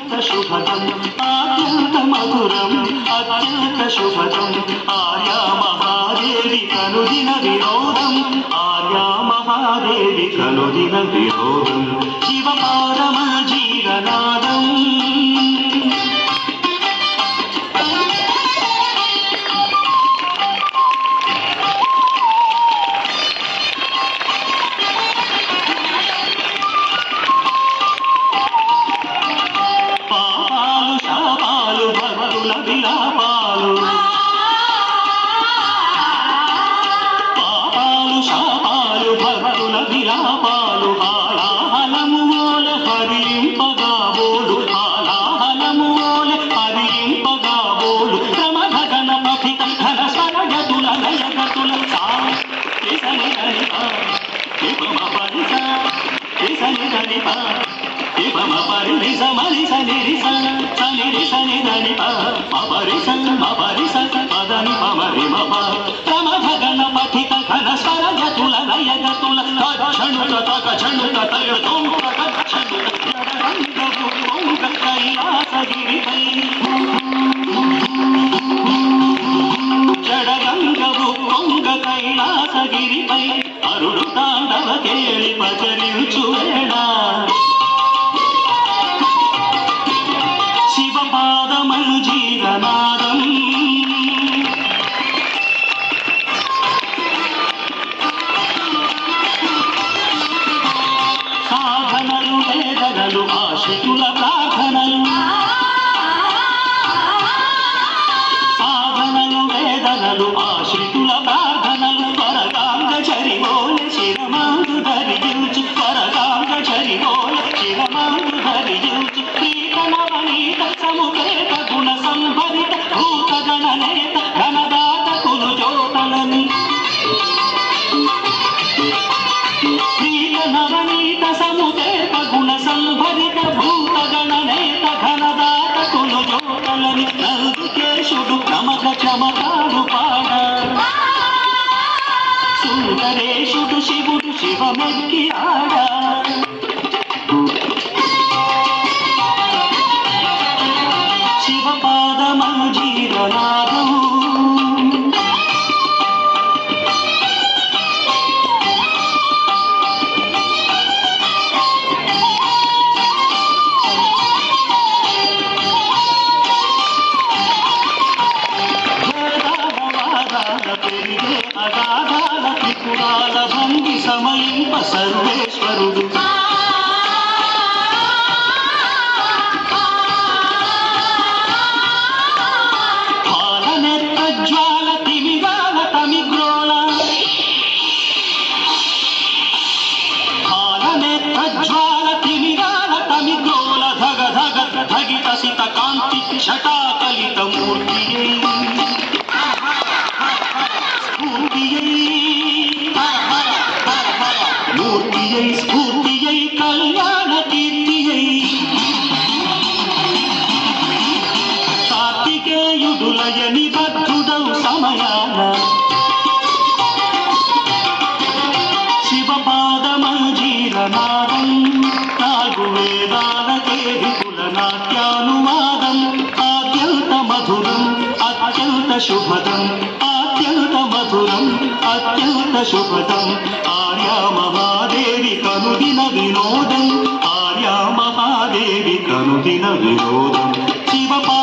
शुभदम अत्यंत मधुरम अत्यंत शुभदम आर्या महादेवी कनुदिन विनोदम आर्या महादेवी कनुदिन विनोदम शिव पारम जीवनादम జడగంగవు పొంగ కైలాసగిరిపై అరుడు తాండవ కేళి పచరించు వేళ శివపాదమను జీవనాదం సాధనలు వేదనలు ఆశితుల ప్రార్థనలు సాధనలు వేదనలు ఆశ్రితుల ప్రార్థనలు పరగాంగ చరిగోల చిరమాంగు ధరించు పరగాంగ చరిగోల చిరమాంగు ధరించు ప్రీతనవనీత సముపేత గుణ సంభరిత భూత గణనేత ఘనదాత కులు జ్యోతలని ప్రీతనవనీత సముపేత గుణ సంభరిత భూత గణనేత ఘనదాత కులు జ్యోతలని నందుకేశుడు నమక చమకాడు పాడ సుందరేశుడు శివుడు శివమెక్కి ఆడ శివపాదమను జీవనాదం పెరిగే అగాధాల త్రిపురాల భంగి సమయింప సర్వేశ్వరుడు పాలనెత్త జ్వాల తిమిరాల తమిగ్రోల పాలనెత్త జ్వాల తిమిరాల తమిగ్రోల ధగ ధగ ధగిత సిత కాంతి షటాకలిత మూర్తి మూర్తియై స్ఫూర్తియై కళ్యాణ కీర్తియై కార్తికేయుడులయని బద్ధుడవు సమయాన శివపాదమను జీవనాదం నాలుగు వేదాలకే విపుల నాట్యానువాదం ఆద్యంత మధురం అత్యంత శుభదం అత్యంత మధురం అత్యంత శుభదం ఆర్యా మహాదేవి కనుదిన వినోదం ఆర్యా మహాదేవి కనుదిన వినోదం శివపా